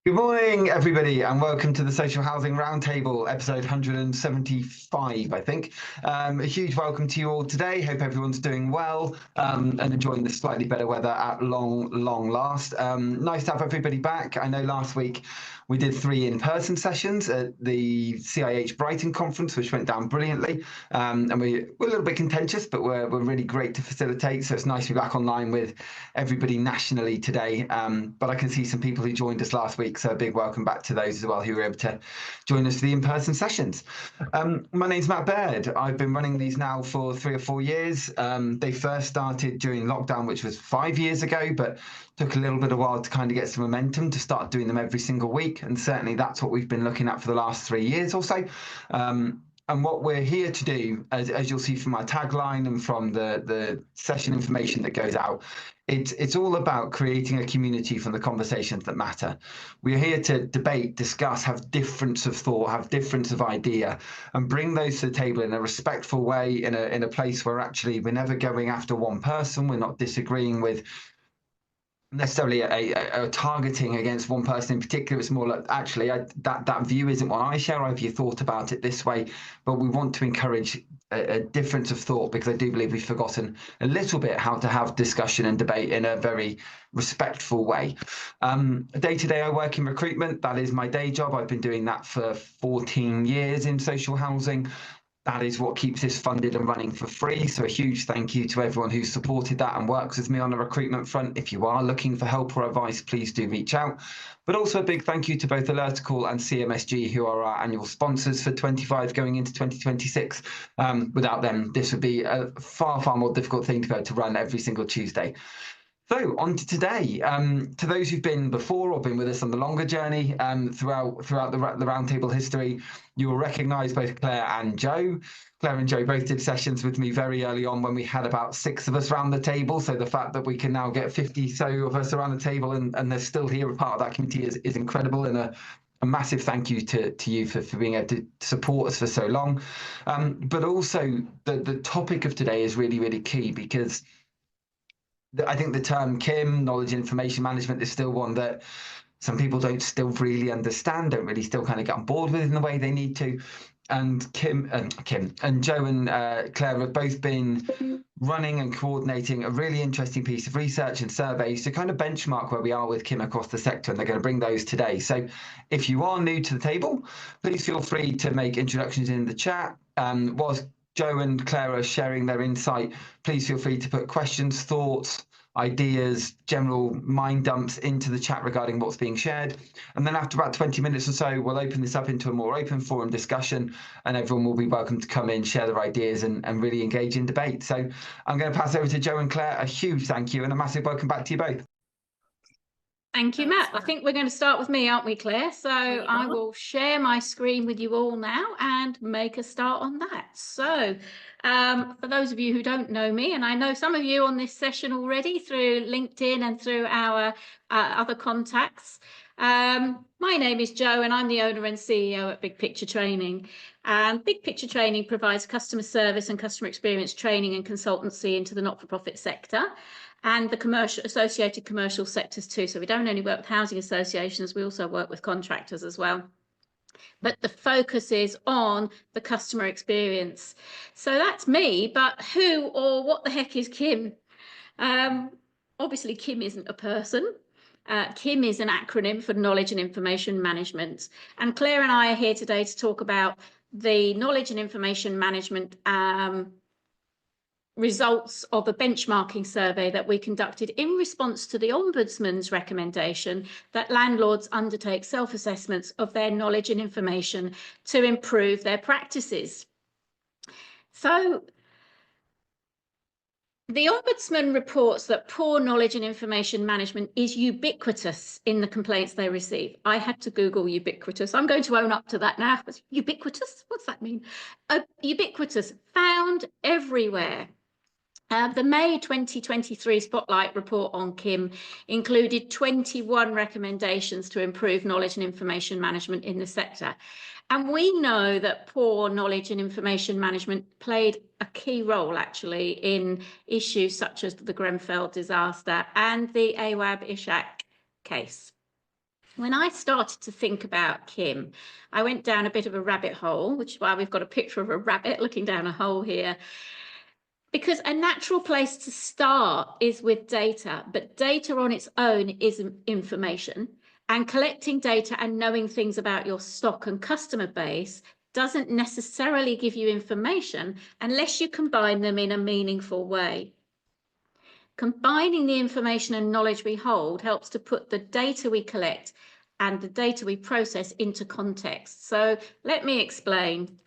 Good morning, everybody, and welcome to the Social Housing Roundtable, episode 175, I think. A huge welcome to you all today. Hope everyone's doing well and enjoying the slightly better weather at long last. Nice to have everybody back. I know last week we did 3 in-person sessions at the CIH Brighton conference, which went down brilliantly. And we're a little bit contentious, but we're really great to facilitate. So it's nice to be back online with everybody nationally today. But I can see some people who joined us last week, so a big welcome back to those as well who were able to join us for the in-person sessions. My name's Matt Baird. I've been running these now for 3 or 4 years. They first started during lockdown, which was 5 years ago, but took a little bit of a while to kind of get some momentum to start doing them every single week. And certainly that's what we've been looking at for the last 3 years or so. And what we're here to do, as you'll see from my tagline and from the session information that goes out, it's all about creating a community from the conversations that matter. We're here to debate, discuss, have difference of thought, have difference of idea, and bring those to the table in a respectful way, in a place where actually we're never going after one person, we're not disagreeing with necessarily a targeting against one person in particular. It's more like, actually, that view isn't one I share. Have you thought about it this way? But we want to encourage a difference of thought, because I do believe we've forgotten a little bit how to have discussion and debate in a very respectful way. Day to day, I work in recruitment. That is my day job. I've been doing that for 14 years in social housing. That is what keeps this funded and running for free. So a huge thank you to everyone who's supported that and works with me on the recruitment front. If you are looking for help or advice, please do reach out. But also a big thank you to both Alertical and CMSG, who are our annual sponsors for 25 going into 2026. Without them, this would be a far more difficult thing to be able to run every single Tuesday. So on to today. To those who've been before or been with us on the longer journey throughout the roundtable history, you will recognise both Clare and Joe. Clare and Joe both did sessions with me very early on when we had about 6 of us around the table. So the fact that we can now get 50 so of us around the table and they're still here, a part of that community, is incredible, and a massive thank you to you for being able to support us for so long. But also the topic of today is really key, because I think the term KIM, knowledge and information management, is still one that some people don't still really understand, don't really still kind of get on board with in the way they need to. And Joe and Clare have both been running and coordinating a really interesting piece of research and surveys to kind of benchmark where we are with KIM across the sector, and they're going to bring those today. So if you are new to the table, please feel free to make introductions in the chat. Whilst Joe and Clare are sharing their insight, please feel free to put questions, thoughts, ideas, general mind dumps into the chat regarding what's being shared. And then after about 20 minutes or so, we'll open this up into a more open forum discussion, and everyone will be welcome to come in, share their ideas, and really engage in debate. So I'm going to pass over to Joe and Clare. A huge thank you and a massive welcome back to you both. Thank you, Matt. I think we're going to start with me, aren't we, Clare? So I will share my screen with you all now and make a start on that. So for those of you who don't know me, and I know some of you on this session already through LinkedIn and through our other contacts, my name is Jo, and I'm the owner and CEO at Big Picture Training. And Big Picture Training provides customer service and customer experience training and consultancy into the not-for-profit sector and the associated commercial sectors too. So we don't only work with housing associations, we also work with contractors as well. But the focus is on the customer experience. So that's me, but who or what the heck is KIM? Obviously, KIM isn't a person. KIM is an acronym for Knowledge and Information Management. And Clare and I are here today to talk about the Knowledge and Information Management results of a benchmarking survey that we conducted in response to the Ombudsman's recommendation that landlords undertake self-assessments of their knowledge and information to improve their practices. So the Ombudsman reports that poor knowledge and information management is ubiquitous in the complaints they receive. I had to Google ubiquitous. I'm going to own up to that now. Ubiquitous? What's that mean? Ubiquitous, found everywhere. The May 2023 Spotlight report on KIM included 21 recommendations to improve knowledge and information management in the sector. And we know that poor knowledge and information management played a key role actually in issues such as the Grenfell disaster and the Awab Ishaq case. When I started to think about Kim, I went down a bit of a rabbit hole, which is why we've got a picture of a rabbit looking down a hole here. Because a natural place to start is with data, but data on its own isn't information. And collecting data and knowing things about your stock and customer base doesn't necessarily give you information unless you combine them in a meaningful way. Combining the information and knowledge we hold helps to put the data we collect and the data we process into context. So let me explain.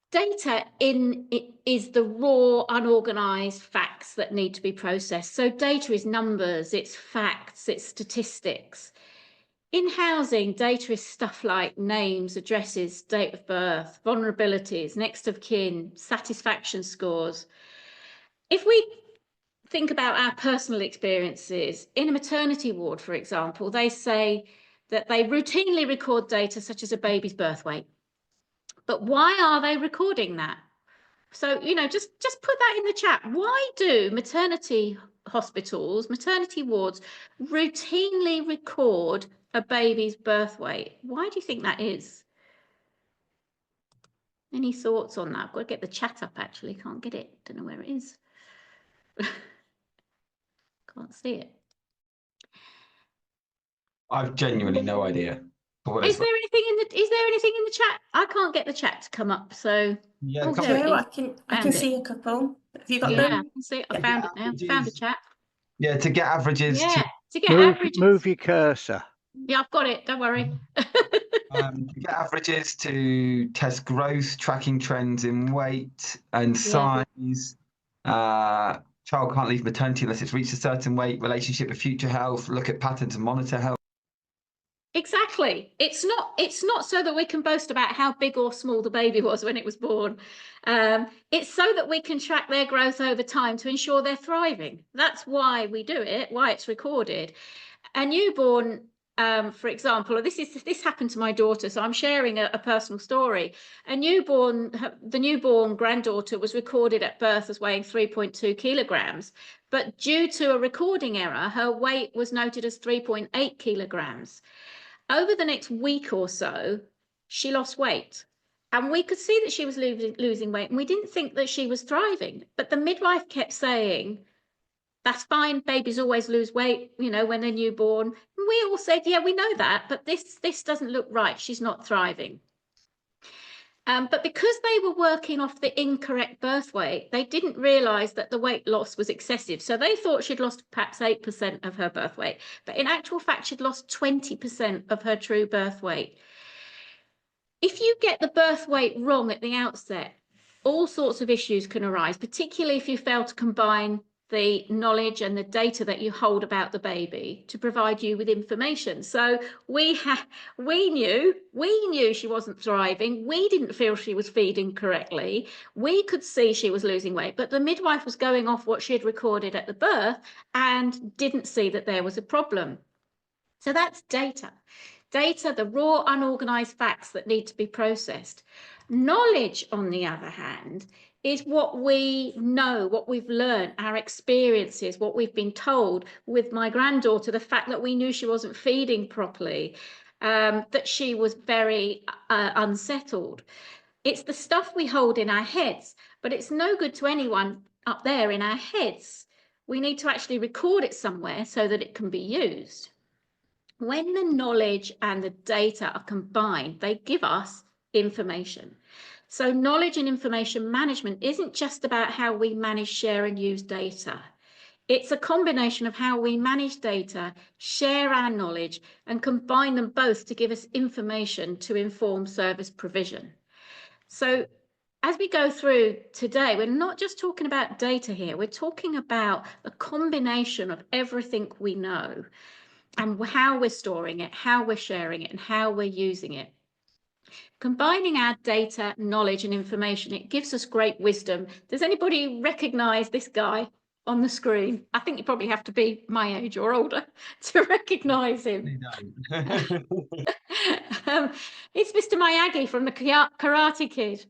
Data is the raw, unorganized facts that need to be processed. So data is numbers, it's facts, it's statistics. In housing, data is stuff like names, addresses, date of birth, vulnerabilities, next of kin, satisfaction scores. If we think about our personal experiences, in a maternity ward, for example, they say that they routinely record data such as a baby's birth weight. But why are they recording that? So, you know, just put that in the chat. Why do maternity hospitals, maternity wards routinely record a baby's birth weight? Why do you think that is? Any thoughts on that? I've got to get the chat up, actually. Can't get it. Don't know where it is. Can't see it. I've genuinely no idea. Is there anything in the chat? I can't get the chat to come up, so Yeah, oh, Joe, I can it. see a couple. Have you got Yeah, them? I can see it. I found it now. Found the chat. Yeah, to get averages. Yeah, to get Move, averages. move your cursor. Yeah, I've got it. Don't worry. To get averages, to test growth, tracking trends in weight and size. Child can't leave maternity unless it's reached a certain weight. Relationship with future health. Look at patterns and monitor health. Exactly. It's not so that we can boast about how big or small the baby was when it was born. It's so that we can track their growth over time to ensure they're thriving. That's why we do it, why it's recorded. A newborn, for example, this happened to my daughter, so I'm sharing a personal story. The newborn granddaughter was recorded at birth as weighing 3.2 kilograms, but due to a recording error, her weight was noted as 3.8 kilograms. Over the next week or so, she lost weight. And we could see that she was losing weight, and we didn't think that she was thriving. But the midwife kept saying, that's fine, babies always lose weight, you know, when they're newborn. And we all said, yeah, we know that, but this doesn't look right. She's not thriving. But because they were working off the incorrect birth weight, they didn't realise that the weight loss was excessive. So they thought she'd lost perhaps 8% of her birth weight. But in actual fact, she'd lost 20% of her true birth weight. If you get the birth weight wrong at the outset, all sorts of issues can arise, particularly if you fail to combine the knowledge and the data that you hold about the baby to provide you with information. So we knew she wasn't thriving. We didn't feel she was feeding correctly. We could see she was losing weight, but the midwife was going off what she had recorded at the birth and didn't see that there was a problem. So that's data. Data, the raw, unorganized facts that need to be processed. Knowledge, on the other hand, is what we know, what we've learned, our experiences, what we've been told. With my granddaughter, the fact that we knew she wasn't feeding properly, that she was very unsettled. It's the stuff we hold in our heads, but it's no good to anyone up there in our heads. We need to actually record it somewhere so that it can be used. When the knowledge and the data are combined, they give us information. So knowledge and information management isn't just about how we manage, share and use data. It's a combination of how we manage data, share our knowledge and combine them both to give us information to inform service provision. So as we go through today, we're not just talking about data here, we're talking about a combination of everything we know and how we're storing it, how we're sharing it and how we're using it. Combining our data, knowledge and information, it gives us great wisdom. Does anybody recognise this guy on the screen? I think you probably have to be my age or older to recognise him. It's Mr. Miyagi from the Karate Kid.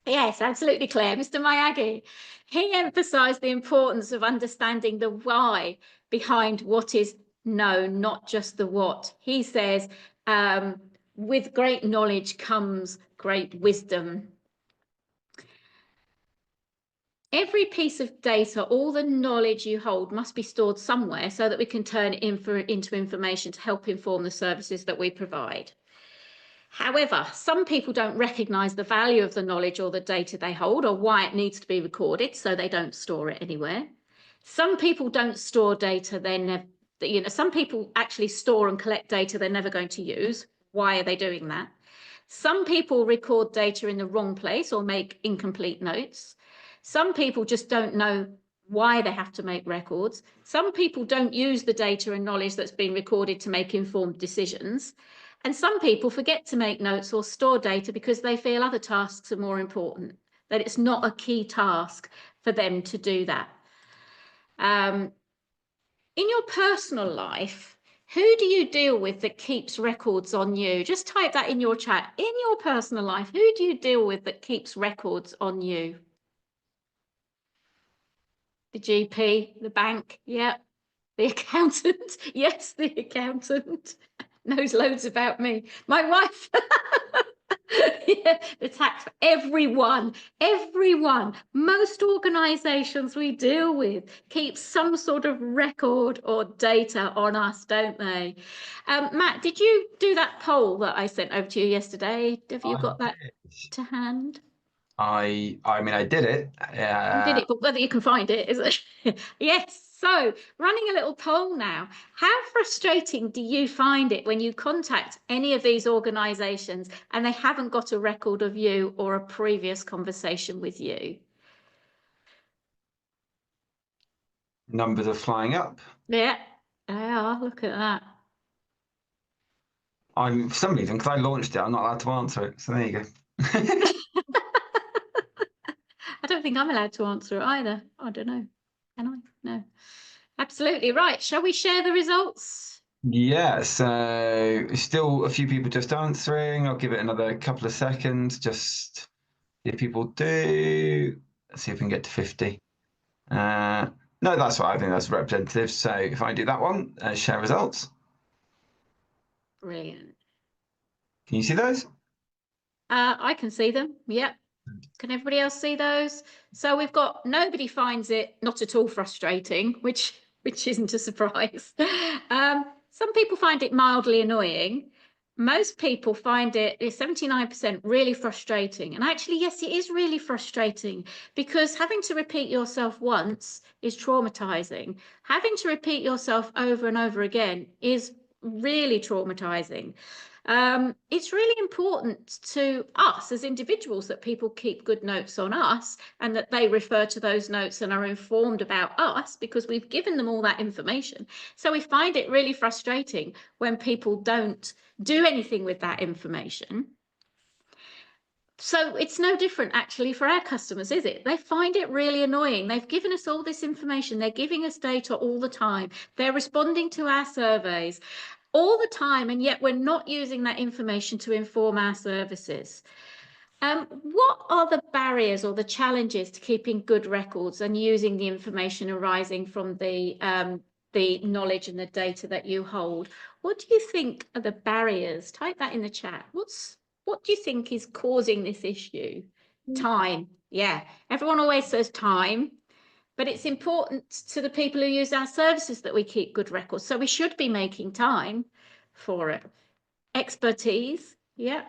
Yes, absolutely, Claire. Mr. Miyagi. He emphasised the importance of understanding the why behind what is No, not just the what. He says, with great knowledge comes great wisdom. Every piece of data, all the knowledge you hold must be stored somewhere so that we can turn it into information to help inform the services that we provide. However, some people don't recognise the value of the knowledge or the data they hold or why it needs to be recorded, so they don't store it anywhere. Some people don't store data some people actually store and collect data they're never going to use. Why are they doing that? Some people record data in the wrong place or make incomplete notes. Some people just don't know why they have to make records. Some people don't use the data and knowledge that's been recorded to make informed decisions. And some people forget to make notes or store data because they feel other tasks are more important, that it's not a key task for them to do that. In your personal life, who do you deal with that keeps records on you? Just type that in your chat. In your personal life, who do you deal with that keeps records on you? The GP, the bank, yeah. The accountant, yes, the accountant knows loads about me. My wife, yeah, the tax, everyone, most organisations we deal with keep some sort of record or data on us, don't they? Matt, did you do that poll that I sent over to you yesterday? Have you got that to hand? I mean, I did it. You did it, but whether you can find it is it? Yes. So, running a little poll now. How frustrating do you find it when you contact any of these organisations and they haven't got a record of you or a previous conversation with you? Numbers are flying up. Yeah, they are. Look at that. For some reason, because I launched it, I'm not allowed to answer it. So there you go. I don't think I'm allowed to answer it either. I don't know. Can I? No. Absolutely right. Shall we share the results? Yeah, so still a few people just answering. I'll give it another couple of seconds. Just if people do, let's see if we can get to 50. No, that's right. I think that's representative. So if I do that one, share results. Brilliant. Can you see those? I can see them. Yep. Can everybody else see those? So we've got nobody finds it not at all frustrating, which isn't a surprise. Some people find it mildly annoying. Most people find it, 79%, really frustrating. And actually, yes, it is really frustrating because having to repeat yourself once is traumatizing. Having to repeat yourself over and over again is really traumatizing. It's really important to us as individuals that people keep good notes on us and that they refer to those notes and are informed about us because we've given them all that information. So we find it really frustrating when people don't do anything with that information. So it's no different actually for our customers, is it? They find it really annoying. They've given us all this information. They're giving us data all the time. They're responding to our surveys all the time, and yet we're not using that information to inform our services. What are the barriers or the challenges to keeping good records and using the information arising from the knowledge and the data that you hold? What do you think are the barriers? Type that in the chat. What do you think is causing this issue? Time. Yeah, everyone always says time. But it's important to the people who use our services that we keep good records. So we should be making time for it. Expertise, yeah.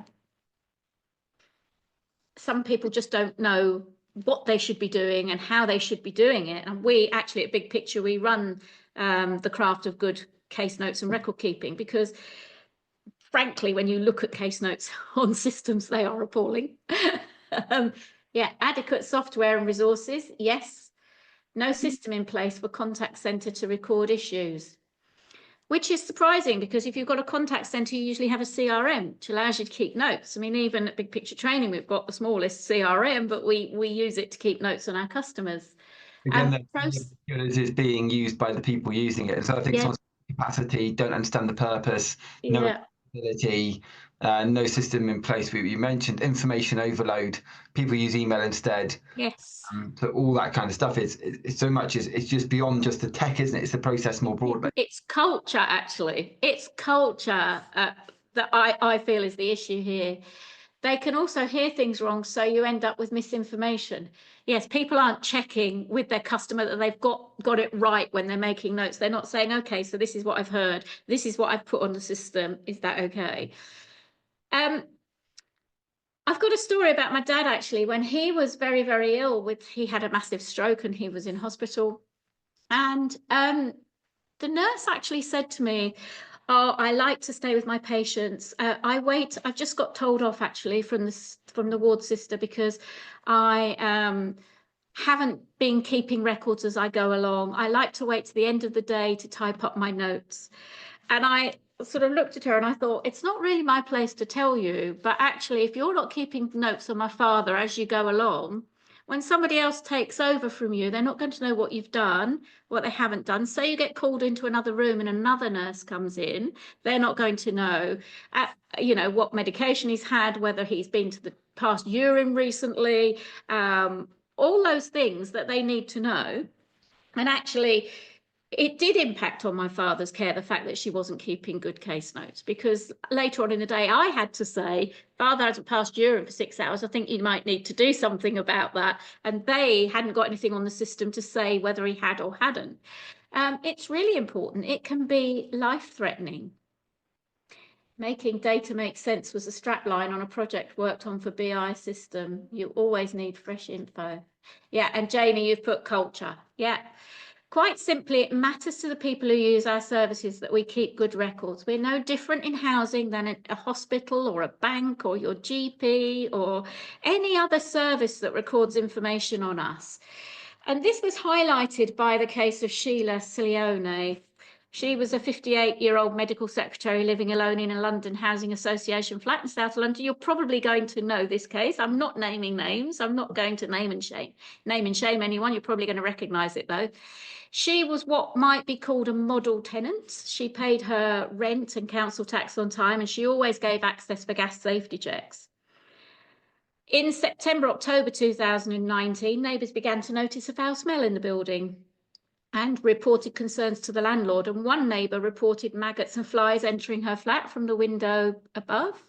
Some people just don't know what they should be doing and how they should be doing it. And we actually at Big Picture, we run the craft of good case notes and record keeping because frankly, when you look at case notes on systems, they are appalling. Yeah, adequate software and resources, yes. No system in place for contact centre to record issues, which is surprising because if you've got a contact centre, you usually have a CRM, which allows you to keep notes. I mean, even at Big Picture Training, we've got the smallest CRM, but we use it to keep notes on our customers. Again, the is being used by the people using it. So I think someone's capacity, don't understand the purpose, no ability, no system in place. You mentioned information overload. People use email instead. Yes. So all that kind of stuff is so much it's just beyond just the tech, isn't it? It's the process more broadly. It's culture, actually. It's culture that I feel is the issue here. They can also hear things wrong, so you end up with misinformation. Yes, people aren't checking with their customer that they've got it right when they're making notes. They're not saying, okay, so this is what I've heard. This is what I've put on the system. Is that okay? I've got a story about my dad, actually. When he was very, very ill, he had a massive stroke and he was in hospital. And the nurse actually said to me, oh, I like to stay with my patients. I've just got told off, actually, from the ward sister because I haven't been keeping records as I go along. I like to wait to the end of the day to type up my notes. And I sort of looked at her and I thought, it's not really my place to tell you, but actually, if you're not keeping notes on my father as you go along, when somebody else takes over from you, they're not going to know what you've done, what they haven't done. So you get called into another room and another nurse comes in. They're not going to know, what medication he's had, whether he's been to the past urine recently, all those things that they need to know. And actually, it did impact on my father's care, the fact that she wasn't keeping good case notes, because later on in the day, I had to say, Father hasn't passed urine for 6 hours. I think you might need to do something about that. And they hadn't got anything on the system to say whether he had or hadn't. It's really important. It can be life-threatening. Making data make sense was a strapline on a project worked on for BI system. You always need fresh info. Yeah, and Janie, you've put culture. Yeah. Quite simply, it matters to the people who use our services that we keep good records. We're no different in housing than a hospital or a bank or your GP or any other service that records information on us. And this was highlighted by the case of Sheila Silione. She was a 58-year-old medical secretary living alone in a London Housing Association flat in South London. You're probably going to know this case. I'm not naming names. I'm not going to name and shame anyone. You're probably going to recognise it, though. She was what might be called a model tenant. She paid her rent and council tax on time, and she always gave access for gas safety checks. In September, October 2019, neighbours began to notice a foul smell in the building and reported concerns to the landlord. And one neighbour reported maggots and flies entering her flat from the window above.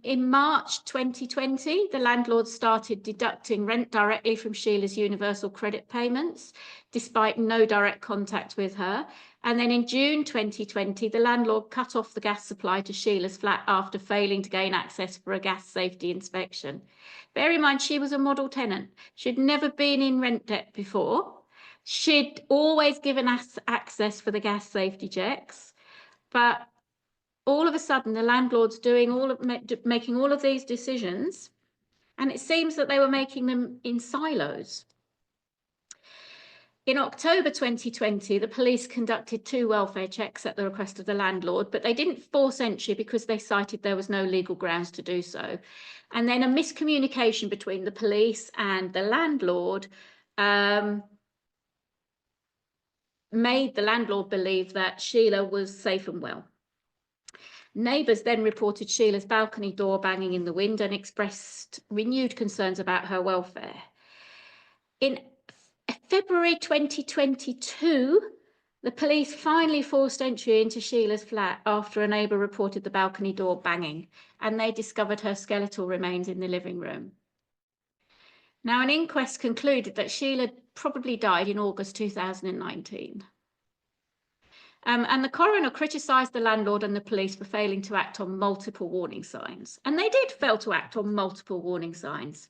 In March 2020, the landlord started deducting rent directly from Sheila's universal credit payments, despite no direct contact with her. And then in June 2020, the landlord cut off the gas supply to Sheila's flat after failing to gain access for a gas safety inspection. Bear in mind, she was a model tenant. She'd never been in rent debt before. She'd always given us access for the gas safety checks, but all of a sudden the landlord's making all of these decisions, and it seems that they were making them in silos. In October 2020, the police conducted 2 welfare checks at the request of the landlord, but they didn't force entry because they cited there was no legal grounds to do so. And then a miscommunication between the police and the landlord made the landlord believe that Sheila was safe and well. Neighbours then reported Sheila's balcony door banging in the wind and expressed renewed concerns about her welfare. In February 2022, the police finally forced entry into Sheila's flat after a neighbour reported the balcony door banging, and they discovered her skeletal remains in the living room. Now, an inquest concluded that Sheila probably died in August 2019. And the coroner criticised the landlord and the police for failing to act on multiple warning signs. And they did fail to act on multiple warning signs.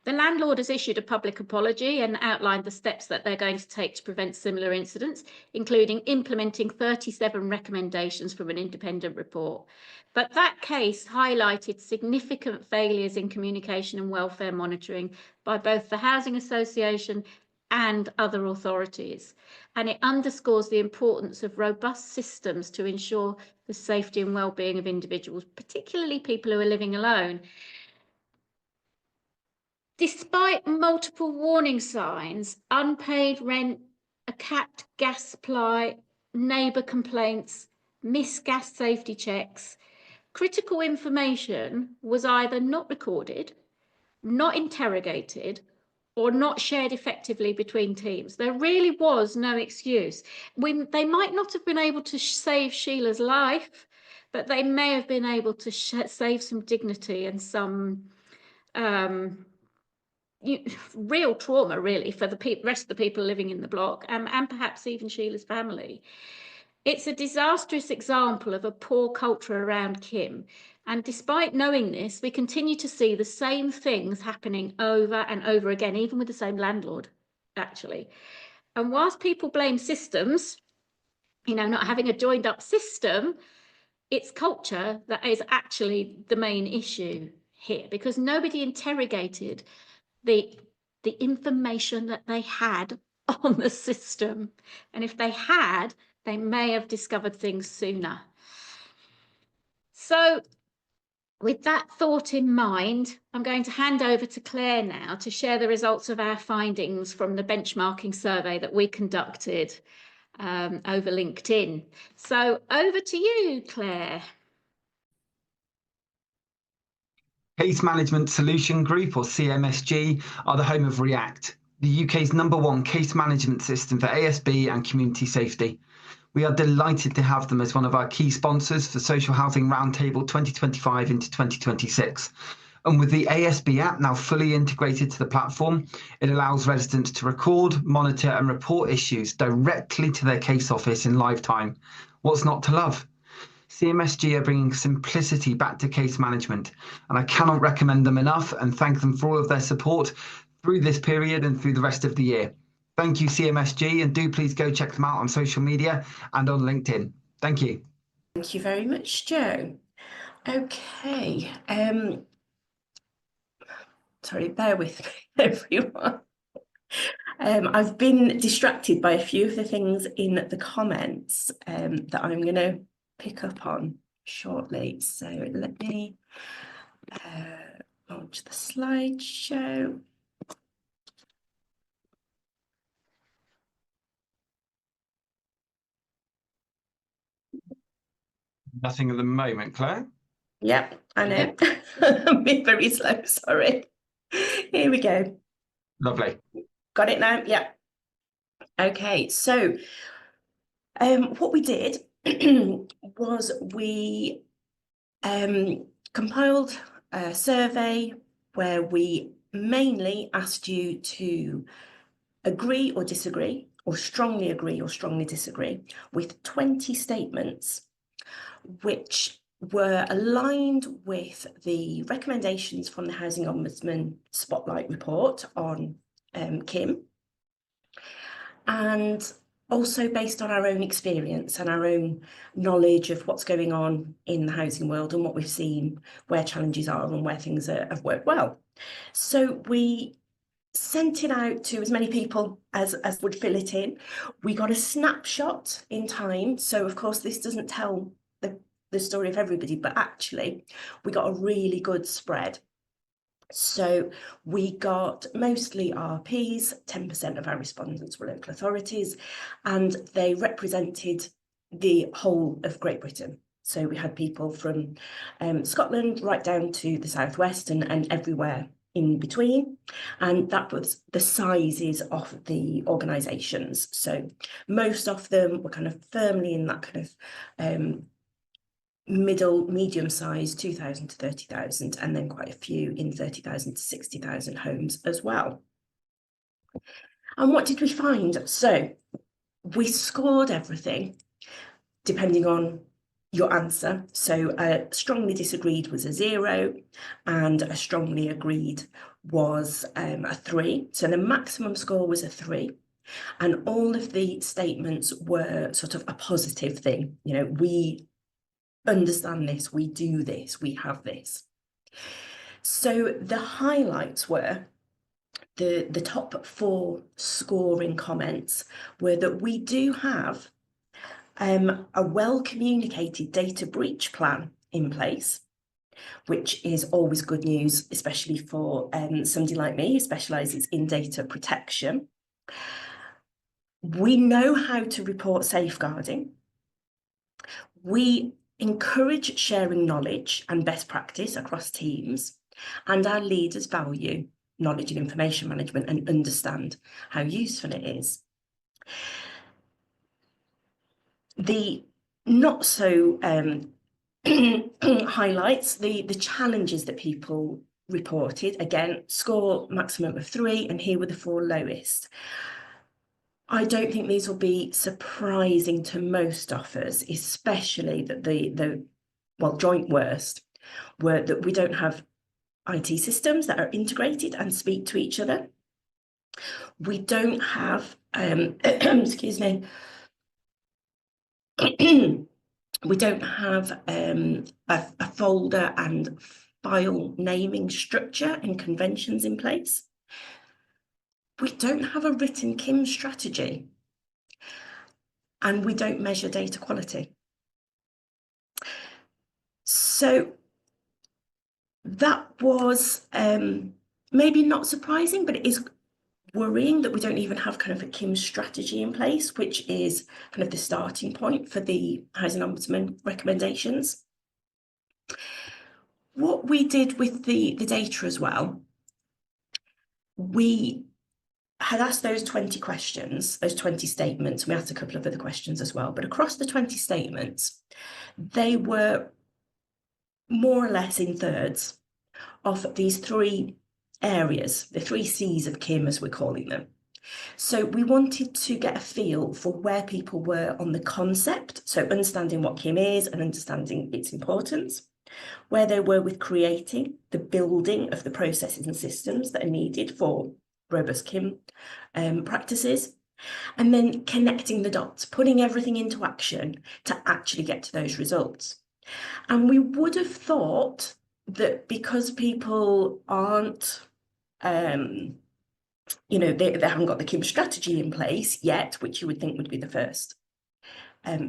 The landlord has issued a public apology and outlined the steps that they're going to take to prevent similar incidents, including implementing 37 recommendations from an independent report. But that case highlighted significant failures in communication and welfare monitoring by both the Housing Association and other authorities. And it underscores the importance of robust systems to ensure the safety and well-being of individuals, particularly people who are living alone. Despite multiple warning signs, unpaid rent, a capped gas supply, neighbour complaints, missed gas safety checks, critical information was either not recorded, not interrogated, or not shared effectively between teams. There really was no excuse. They might not have been able to save Sheila's life, but they may have been able to save some dignity and some real trauma, really, for the rest of the people living in the block, and perhaps even Sheila's family. It's a disastrous example of a poor culture around Kim. And despite knowing this, we continue to see the same things happening over and over again, even with the same landlord, actually. And whilst people blame systems, not having a joined up system, it's culture that is actually the main issue here, because nobody interrogated the information that they had on the system. And if they had, they may have discovered things sooner. So with that thought in mind, I'm going to hand over to Clare now to share the results of our findings from the benchmarking survey that we conducted over LinkedIn. So over to you, Clare. Case Management Solution Group, or CMSG, are the home of React, the UK's #1 case management system for ASB and community safety. We are delighted to have them as one of our key sponsors for Social Housing Roundtable 2025 into 2026. And with the ASB app now fully integrated to the platform, it allows residents to record, monitor and report issues directly to their case office in live time. What's not to love? CMSG are bringing simplicity back to case management, and I cannot recommend them enough and thank them for all of their support through this period and through the rest of the year. Thank you, CMSG, and do please go check them out on social media and on LinkedIn. Thank you. Thank you very much, Joe. Okay. Sorry, bear with me, everyone. I've been distracted by a few of the things in the comments that I'm going to pick up on shortly. So let me launch the slideshow. Nothing at the moment, Claire. Yep, I know. I'm being very slow, sorry. Here we go. Lovely. Got it now? Yeah. Okay, so what we did was we compiled a survey where we mainly asked you to agree or disagree, or strongly agree or strongly disagree with 20 statements which were aligned with the recommendations from the Housing Ombudsman Spotlight report on Kim, and also based on our own experience and our own knowledge of what's going on in the housing world and what we've seen, where challenges are and where things have worked well. So we sent it out to as many people as would fill it in. We got a snapshot in time. So of course, this doesn't tell the story of everybody, but actually we got a really good spread. So we got mostly RPs, 10% of our respondents were local authorities, and they represented the whole of Great Britain. So we had people from Scotland right down to the southwest and everywhere in between, and that was the sizes of the organisations. So most of them were kind of firmly in that kind of medium size, 2,000 to 30,000, and then quite a few in 30,000 to 60,000 homes as well. And what did we find? So we scored everything depending on your answer. So strongly disagreed was a 0, and a strongly agreed was a 3. So the maximum score was a 3. And all of the statements were sort of a positive thing. We understand this, we do this, we have this. So the highlights were the top 4 scoring comments were that we do have a well-communicated data breach plan in place, which is always good news, especially for somebody like me who specialises in data protection. We know how to report safeguarding. We encourage sharing knowledge and best practice across teams, and our leaders value knowledge and information management and understand how useful it is. The not so highlights the challenges that people reported. Again, score maximum of 3, and here were the 4 lowest. I don't think these will be surprising to most offers, especially that the joint worst were that we don't have IT systems that are integrated and speak to each other. We don't have, excuse me, we don't have a folder and file naming structure and conventions in place. We don't have a written KIM strategy, and we don't measure data quality. So that was maybe not surprising, but it is worrying that we don't even have kind of a KIM strategy in place, which is kind of the starting point for the Housing Ombudsman recommendations. What we did with the data as well, we had asked those 20 questions, those 20 statements. We asked a couple of other questions as well, but across the 20 statements, they were more or less in thirds of these 3 areas, the 3 C's of KIM, as we're calling them. So we wanted to get a feel for where people were on the concept, so understanding what KIM is and understanding its importance, where they were with creating the building of the processes and systems that are needed for robust KIM practices, and then connecting the dots, putting everything into action to actually get to those results. And we would have thought that because people aren't, you know, they haven't got the KIM strategy in place yet, which you would think would be the first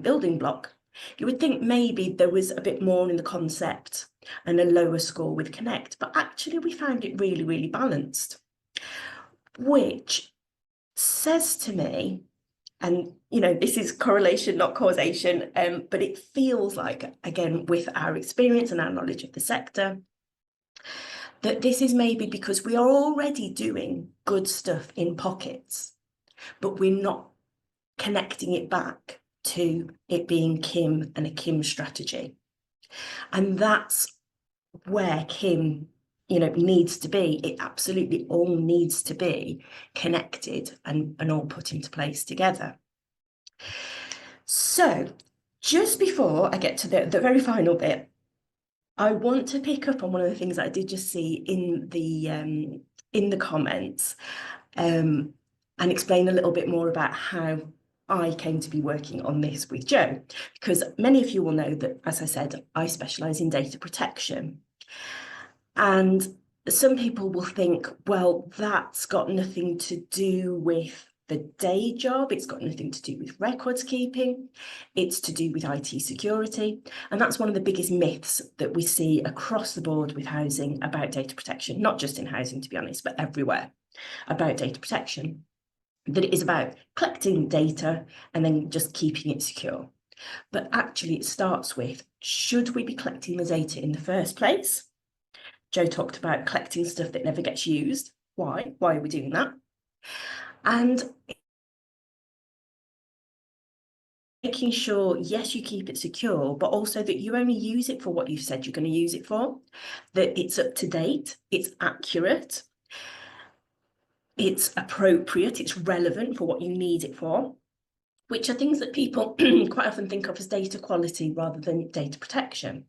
building block, you would think maybe there was a bit more in the concept and a lower score with Connect, but actually we found it really, really balanced, which says to me, and you know, this is correlation, not causation, but it feels like, again, with our experience and our knowledge of the sector, that this is maybe because we are already doing good stuff in pockets, but we're not connecting it back to it being KIM and a KIM strategy. And that's where KIM, you know, needs to be. It absolutely all needs to be connected and all put into place together. So just before I get to the very final bit, I want to pick up on one of the things that I did just see in the comments, and explain a little bit more about how I came to be working on this with Jo, because many of you will know that, as I said, I specialise in data protection. And some people will think, well, that's got nothing to do with the day job, it's got nothing to do with records keeping, it's to do with IT security. And that's one of the biggest myths that we see across the board with housing about data protection, not just in housing, to be honest, but everywhere about data protection, that it is about collecting data and then just keeping it secure. But actually it starts with, should we be collecting the data in the first place? Jo talked about collecting stuff that never gets used. Why? Why are we doing that? And making sure, yes, you keep it secure, but also that you only use it for what you've said you're going to use it for, that it's up to date, it's accurate, it's appropriate, it's relevant for what you need it for, which are things that people quite often think of as data quality rather than data protection.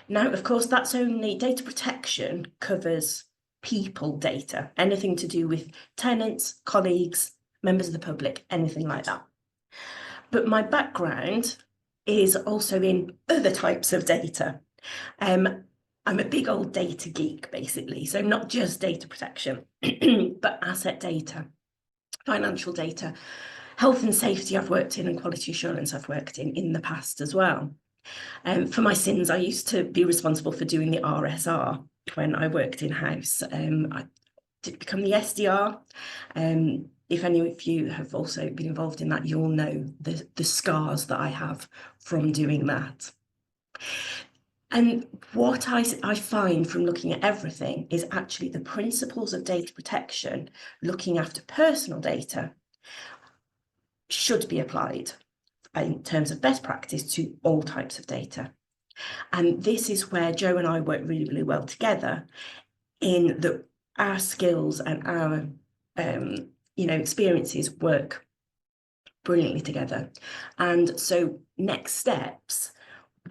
Now, of course, that's only data protection covers people data, anything to do with tenants, colleagues, members of the public, anything like that. But my background is also in other types of data. I'm a big old data geek, basically. So not just data protection, but asset data, financial data, health and safety I've worked in, and quality assurance I've worked in the past as well. For my sins, I used to be responsible for doing the RSR when I worked in-house. I did become the SDR. If any of you have also been involved in that, you'll know the scars that I have from doing that. And what I find from looking at everything is actually the principles of data protection, looking after personal data, should be applied in terms of best practice to all types of data. And this is where Joe and I work really, really well together, in that our skills and our experiences work brilliantly together. And so next steps,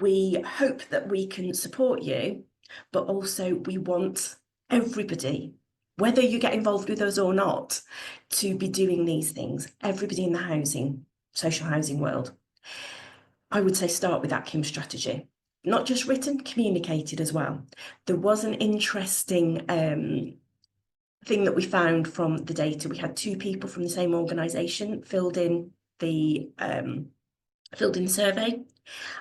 we hope that we can support you, but also we want everybody, whether you get involved with us or not, to be doing these things. Everybody in the social housing world. I would say start with that KIM strategy, not just written, communicated as well. There was an interesting thing that we found from the data. We had 2 people from the same organisation filled in the survey,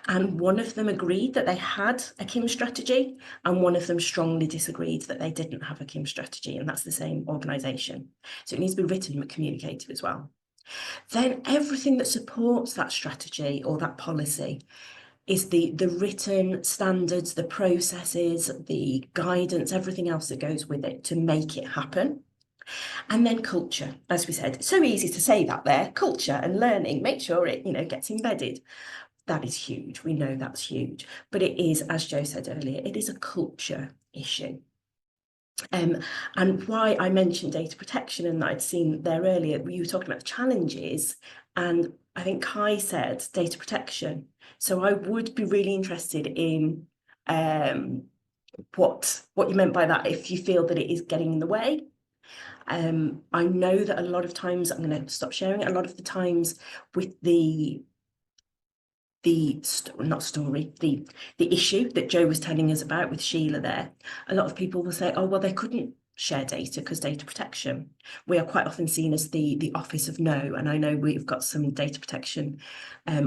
and one of them agreed that they had a KIM strategy, and one of them strongly disagreed that they didn't have a KIM strategy, and that's the same organisation. So it needs to be written and communicated as well. Then everything that supports that strategy or that policy is the written standards, the processes, the guidance, everything else that goes with it to make it happen. And then culture, as we said, it's so easy to say that there, culture and learning, make sure it, gets embedded. That is huge. We know that's huge. But it is, as Joe said earlier, it is a culture issue. And why I mentioned data protection, and I'd seen there earlier, you were talking about the challenges, and I think Kai said data protection. So I would be really interested in what you meant by that, if you feel that it is getting in the way. I know that a lot of times, I'm going to stop sharing it, a lot of the times with the issue that Joe was telling us about with Sheila there, a lot of people will say, oh, well, they couldn't share data because data protection. We are quite often seen as the office of no, and I know we've got some data protection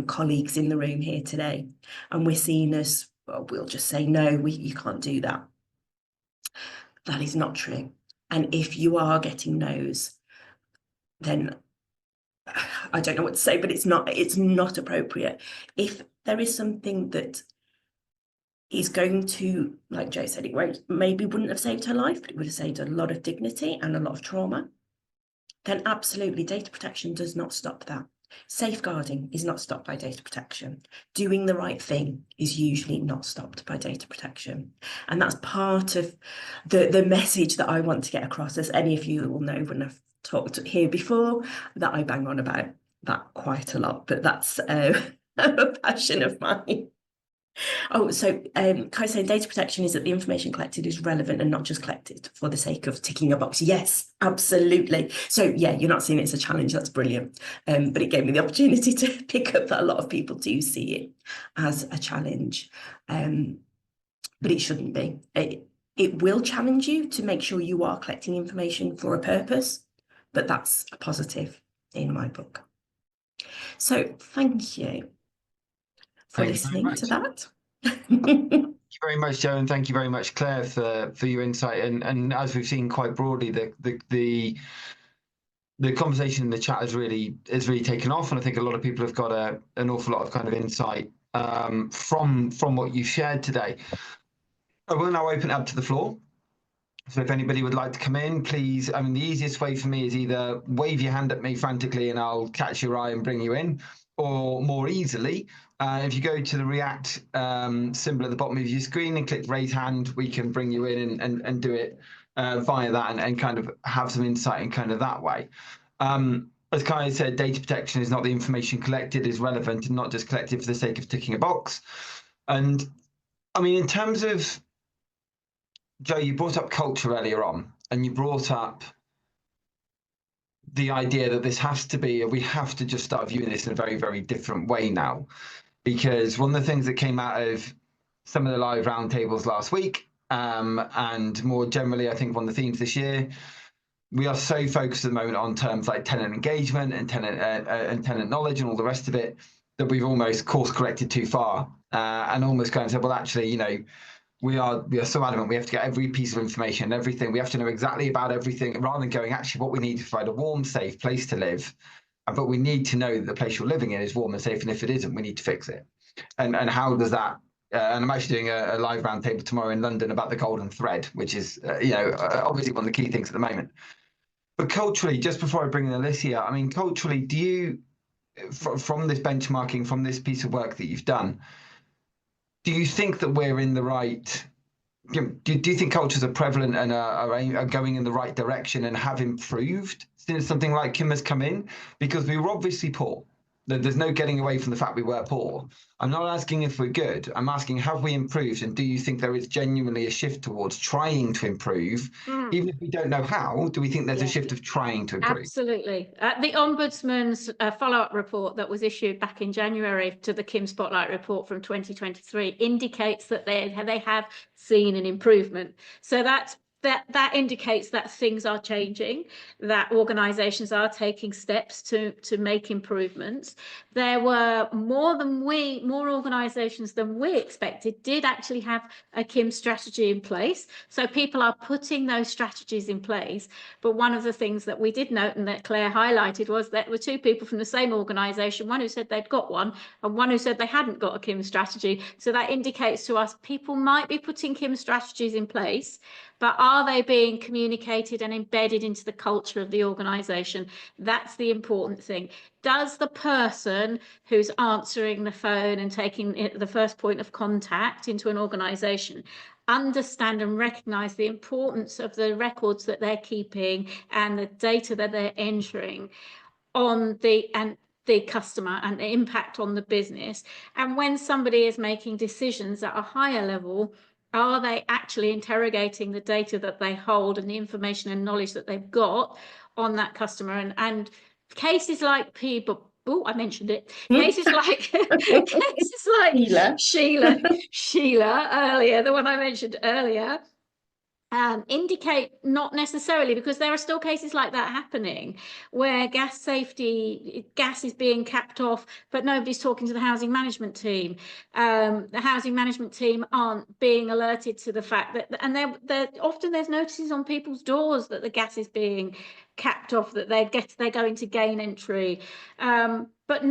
colleagues in the room here today, and we're seen as, well, we'll just say no, you can't do that. That is not true. And if you are getting no's, then I don't know what to say, but it's not appropriate. If there is something that is going to, like Joe said, maybe wouldn't have saved her life, but it would have saved a lot of dignity and a lot of trauma, then absolutely data protection does not stop that. Safeguarding is not stopped by data protection. Doing the right thing is usually not stopped by data protection. And that's part of the message that I want to get across, as any of you will know when I've talked here before, that I bang on about that quite a lot, but that's a passion of mine. Oh, so Kai saying data protection is that the information collected is relevant and not just collected for the sake of ticking a box. Yes, absolutely. So yeah, you're not seeing it as a challenge. That's brilliant. But it gave me the opportunity to pick up that a lot of people do see it as a challenge. But it shouldn't be. It will challenge you to make sure you are collecting information for a purpose, but that's a positive in my book. So thank you for listening to that. Thank you very much, Joe, and thank you very much, Claire, for your insight. And as we've seen quite broadly, the conversation in the chat has really taken off, and I think a lot of people have got an awful lot of kind of insight from what you've shared today. I will now open it up to the floor. So if anybody would like to come in, please. I mean, the easiest way for me is either wave your hand at me frantically and I'll catch your eye and bring you in, or more easily, if you go to the React symbol at the bottom of your screen and click raise hand, we can bring you in and do it via that and kind of have some insight in kind of that way. As Kai said, data protection is not the information collected is relevant and not just collected for the sake of ticking a box. And I mean, in terms of, Joe, you brought up culture earlier on, and you brought up the idea that this has to be, we have to just start viewing this in a very, very different way now. Because one of the things that came out of some of the live roundtables last week, and more generally, I think one of the themes this year, we are so focused at the moment on terms like tenant engagement and tenant knowledge and all the rest of it, that we've almost course corrected too far, and almost kind of said, well, actually, you know, we are so adamant we have to get every piece of information and everything. We have to know exactly about everything, rather than going, actually, what we need to provide a warm, safe place to live. But we need to know that the place you're living in is warm and safe, and if it isn't, we need to fix it. And how does that and I'm actually doing a live roundtable tomorrow in London about the golden thread, which is, obviously one of the key things at the moment. But culturally, just before I bring in Alicia, I mean, culturally, do you, from this benchmarking, from this piece of work that you've done, do you think that we're in the right? Do you think cultures are prevalent and are going in the right direction and have improved since something like Kim has come in? Because we were obviously poor. There's no getting away from the fact we were poor. I'm not asking if we're good. I'm asking, have we improved? And do you think there is genuinely a shift towards trying to improve? Even if we don't know how, do we think there's a shift of trying to improve? Absolutely. The Ombudsman's follow-up report that was issued back in January to the Kim Spotlight report from 2023 indicates that they have seen an improvement. So that indicates that things are changing, that organisations are taking steps to make improvements. There were more organisations than we expected did actually have a Kim strategy in place. So people are putting those strategies in place. But one of the things that we did note and that Claire highlighted was that there were two people from the same organisation, one who said they'd got one and one who said they hadn't got a Kim strategy. So that indicates to us people might be putting Kim strategies in place, but are they being communicated and embedded into the culture of the organisation? That's the important thing. Does the person who's answering the phone and taking the first point of contact into an organisation understand and recognise the importance of the records that they're keeping and the data that they're entering on the customer and the impact on the business? And when somebody is making decisions at a higher level, are they actually interrogating the data that they hold and the information and knowledge that they've got on that customer? And cases like people, I mentioned it. Cases like Sheila earlier, the one I mentioned earlier, indicate not necessarily, because there are still cases like that happening where gas is being capped off, but nobody's talking to the housing management team. The housing management team aren't being alerted to the fact that, and often there's notices on people's doors that the gas is being capped off, that they're going to gain entry, but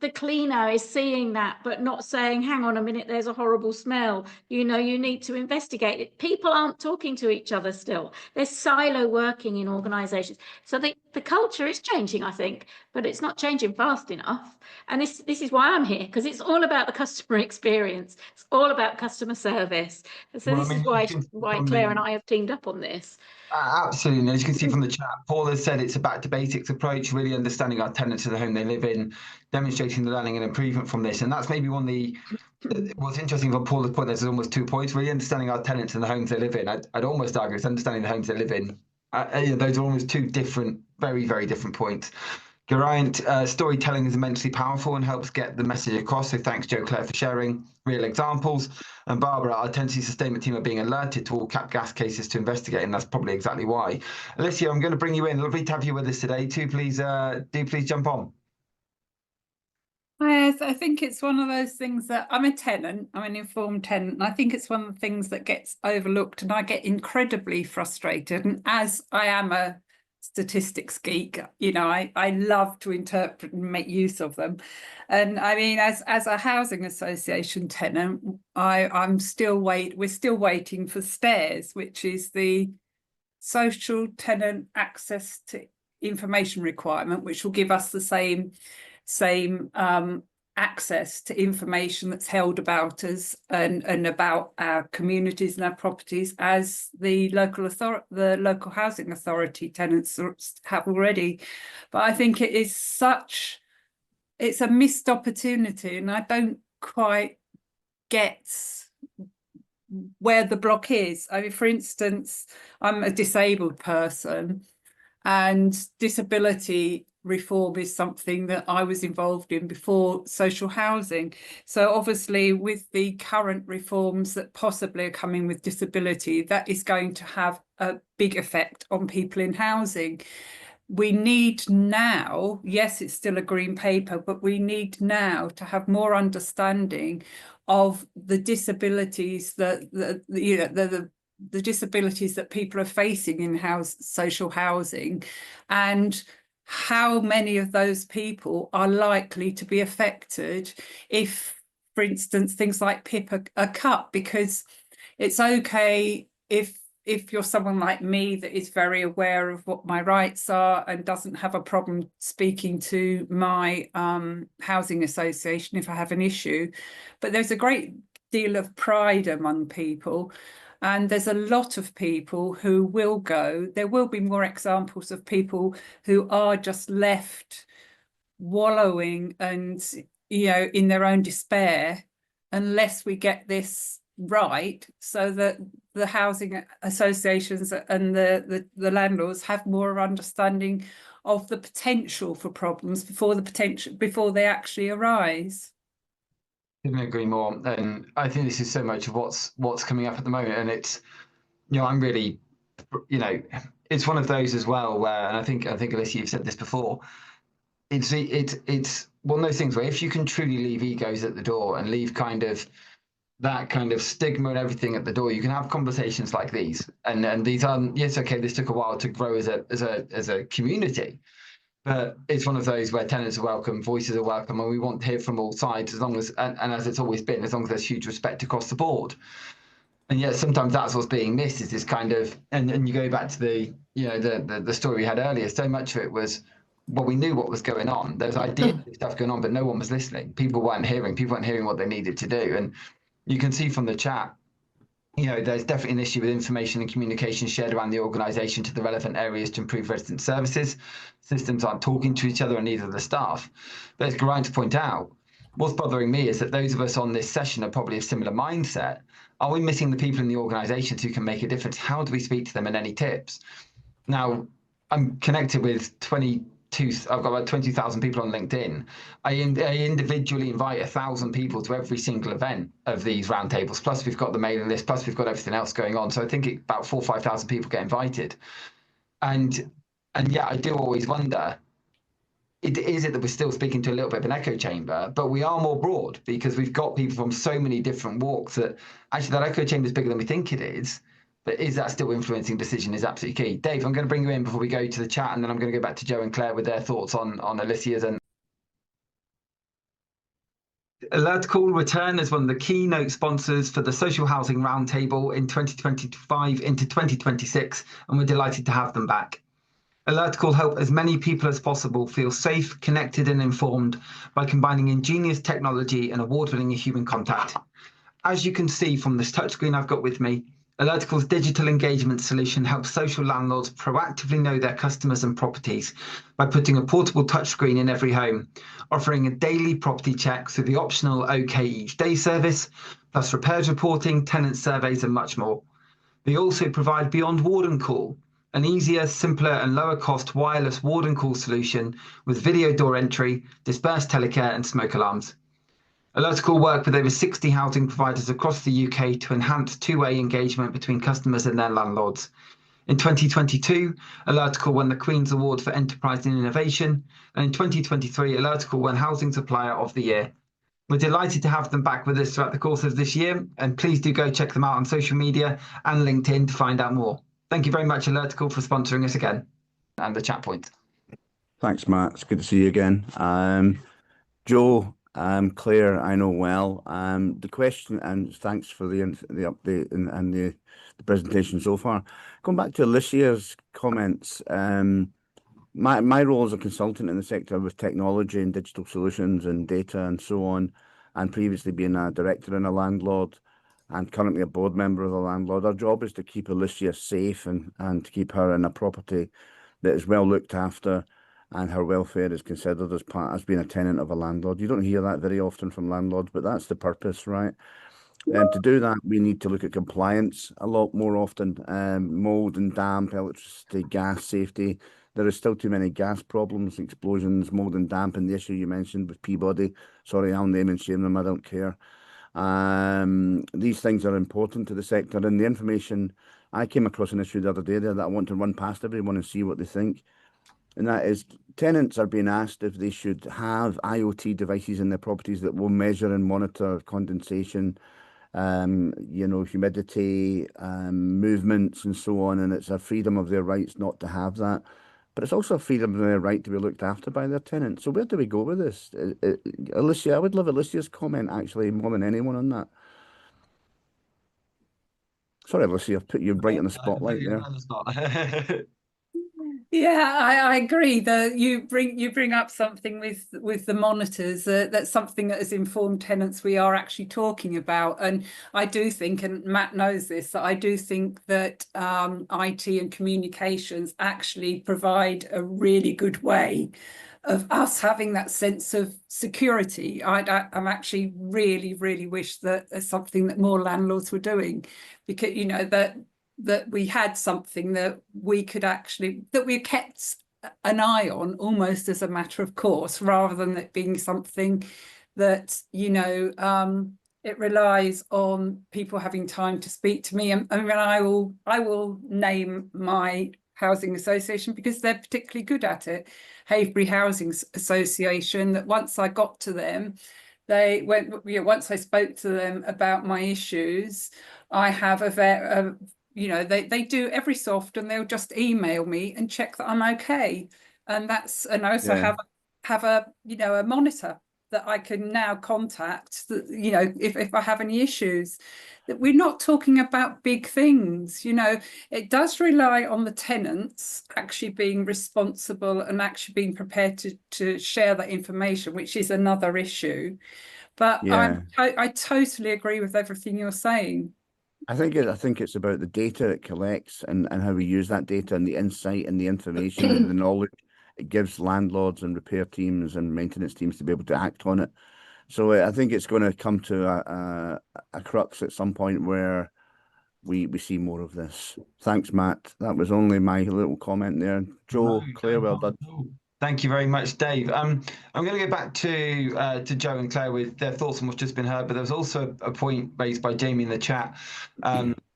the cleaner is seeing that, but not saying, hang on a minute, there's a horrible smell. You need to investigate it. People aren't talking to each other still. There's silo working in organisations. So the culture is changing, I think, but it's not changing fast enough. And this is why I'm here, because it's all about the customer experience. It's all about customer service. So this is why Claire and I have teamed up on this. Absolutely. As you can see from the chat, Paul has said it's a back to basics approach, really understanding our tenants and the home they live in, demonstrating the learning and improvement from this. And that's maybe one of the, what's interesting from Paul's point, there's almost 2 points, really understanding our tenants and the homes they live in. I'd almost argue it's understanding the homes they live in. Those are almost two different, very, very different points. Geraint, storytelling is immensely powerful and helps get the message across. So thanks, Joe Clare, for sharing real examples. And Barbara, our tenancy sustainment team are being alerted to all capped gas cases to investigate, and that's probably exactly why. Alicia, I'm going to bring you in. Lovely to have you with us today. Do please jump on. I think it's one of those things that I'm a tenant, I'm an informed tenant, and I think it's one of the things that gets overlooked, and I get incredibly frustrated. And as I am a statistics geek, I love to interpret and make use of them. And I mean, as a housing association tenant, we're still waiting for STAIRS, which is the social tenant access to information requirement, which will give us the same access to information that's held about us and about our communities and our properties as the local housing authority tenants have already. But I think it's a missed opportunity, and I don't quite get where the block is. I mean, for instance, I'm a disabled person, and disability reform is something that I was involved in before social housing. So obviously with the current reforms that possibly are coming with disability, that is going to have a big effect on people in housing. We need now, yes, it's still a green paper, but we need now to have more understanding of the disabilities that the disabilities that people are facing in social housing, and how many of those people are likely to be affected if for instance, things like PIP are cut, because it's okay if you're someone like me that is very aware of what my rights are and doesn't have a problem speaking to my housing association if I have an issue. But there's a great deal of pride among people, and there's a lot of people who will go. There will be more examples of people who are just left wallowing and, you know, in their own despair, unless we get this right, so that the housing associations and the landlords have more understanding of the potential for problems before they actually arise. Couldn't agree more. And I think this is so much of what's coming up at the moment. And it's, you know, I'm really, you know, it's one of those as well where, and I think Alyssa, you've said this before, it's one of those things where if you can truly leave egos at the door and leave kind of that kind of stigma and everything at the door, you can have conversations like these. And these are, yes, okay, this took a while to grow as a community, but it's one of those where tenants are welcome, voices are welcome, and we want to hear from all sides, as long as, and as it's always been, as long as there's huge respect across the board. And yet sometimes that's what's being missed, is this kind of, and you go back to the, you know, the story we had earlier, so much of it was, well, we knew what was going on. There's ideas stuff going on, but no one was listening. People weren't hearing what they needed to do. And you can see from the chat, you know, there's definitely an issue with information and communication shared around the organisation to the relevant areas to improve resident services. Systems aren't talking to each other, and neither the staff. But as Geraint to point out, what's bothering me is that those of us on this session are probably of similar mindset. Are we missing the people in the organisations who can make a difference? How do we speak to them, and any tips? Now, I'm connected with I've got about 20,000 people on LinkedIn. I individually invite 1,000 people to every single event of these roundtables. Plus, we've got the mailing list. Plus, we've got everything else going on. So I think about 4,000 or 5,000 people get invited. And yeah, I do always wonder: is it that we're still speaking to a little bit of an echo chamber? But we are more broad, because we've got people from so many different walks that actually that echo chamber is bigger than we think it is. But is that still influencing decision is absolutely key. Dave, I'm going to bring you in before we go to the chat, and then I'm going to go back to Joe and Claire with their thoughts on Alicia's. And Alert Call return as one of the keynote sponsors for the Social Housing Roundtable in 2025 into 2026, and we're delighted to have them back. Alert Call help as many people as possible feel safe, connected and informed by combining ingenious technology and award-winning human contact. As you can see from this touchscreen I've got with me, Alertical's digital engagement solution helps social landlords proactively know their customers and properties by putting a portable touchscreen in every home, offering a daily property check through the optional OK Each Day service, plus repairs reporting, tenant surveys and much more. They also provide Beyond Warden Call, an easier, simpler and lower cost wireless warden call solution with video door entry, dispersed telecare and smoke alarms. Alertical work with over 60 housing providers across the UK to enhance two-way engagement between customers and their landlords. In 2022, Alertical won the Queen's Award for Enterprise and Innovation, and in 2023, Alertical won Housing Supplier of the Year. We're delighted to have them back with us throughout the course of this year, and please do go check them out on social media and LinkedIn to find out more. Thank you very much, Alertical, for sponsoring us again, and the chat point. Thanks, Matt. It's good to see you again. Joe, Claire, I know well. The question, and thanks for the update and the presentation so far. Going back to Alicia's comments, my role as a consultant in the sector with technology and digital solutions and data and so on, and previously being a director in a landlord and currently a board member of the landlord, our job is to keep Alicia safe and to keep her in a property that is well looked after, and her welfare is considered as being a tenant of a landlord. You don't hear that very often from landlords, but that's the purpose, right? And to do that, we need to look at compliance a lot more often. Mold and damp, electricity, gas safety. There is still too many gas problems, explosions, mold and damp, and the issue you mentioned with Peabody. Sorry, I'll name and shame them, I don't care. These things are important to the sector, and the information, I came across an issue the other day there that I want to run past everyone and see what they think. And that is, tenants are being asked if they should have IoT devices in their properties that will measure and monitor condensation, humidity, movements and so on. And it's a freedom of their rights not to have that. but it's also a freedom and a right to be looked after by their tenants. So where do we go with this? Alicia, I would love Alicia's comment actually more than anyone on that. Sorry, Alicia, I've put you right on the spotlight there. Yeah, I agree that you bring up something with the monitors. That's something that as informed tenants we are actually talking about, and I do think, and Matt knows this, that I do think that IT and communications actually provide a really good way of us having that sense of security. I'm actually really wish that it's something that more landlords were doing, because you know that we had something that we could actually, that we kept an eye on almost as a matter of course, rather than it being something that, you know, it relies on people having time to speak to me. And I mean, I will name my housing association because they're particularly good at it. Havebury Housing Association, that once I got to them, they went, you know, once I spoke to them about my issues, I have you know, they do every so often, they'll just email me and check that I'm okay. And I also have a, you know, a monitor that I can now contact, that, you know, if I have any issues. That we're not talking about big things, you know. It does rely on the tenants actually being responsible and actually being prepared to share that information, which is another issue. But I totally agree with everything you're saying. I think it's about the data it collects and how we use that data and the insight and the information and the knowledge it gives landlords and repair teams and maintenance teams to be able to act on it. So I think it's going to come to a crux at some point where we see more of this. Thanks, Matt. That was only my little comment there. Joe, Claire, well done. Thank you very much, Dave. I'm going to go back to Joe and Claire with their thoughts on what's just been heard, but there was also a point raised by Jamie in the chat,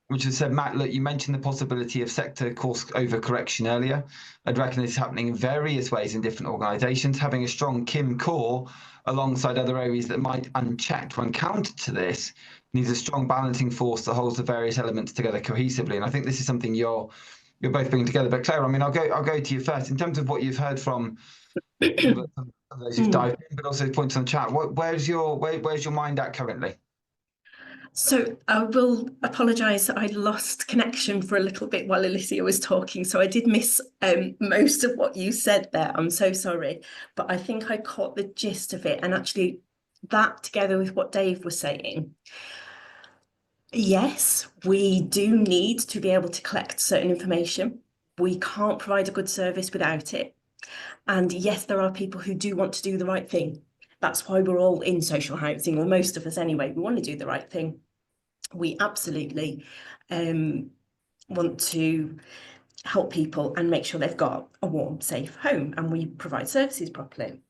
which has said, Matt, look, you mentioned the possibility of sector course overcorrection earlier. I'd reckon this is happening in various ways in different organisations. Having a strong KIM core alongside other areas that might unchecked when counter to this needs a strong balancing force that holds the various elements together cohesively. And I think this is something you're both bringing together. But Claire, I mean, I'll go to you first in terms of what you've heard from some of those who've dived in, but also points on the chat. Where's your mind at currently? So I will apologise that I lost connection for a little bit while Alicia was talking, so I did miss most of what you said there. I'm so sorry, but I think I caught the gist of it, and actually that together with what Dave was saying. Yes, we do need to be able to collect certain information. We can't provide a good service without it. And yes, there are people who do want to do the right thing. That's why we're all in social housing, or most of us anyway. We want to do the right thing. We absolutely want to help people and make sure they've got a warm, safe home, and we provide services properly.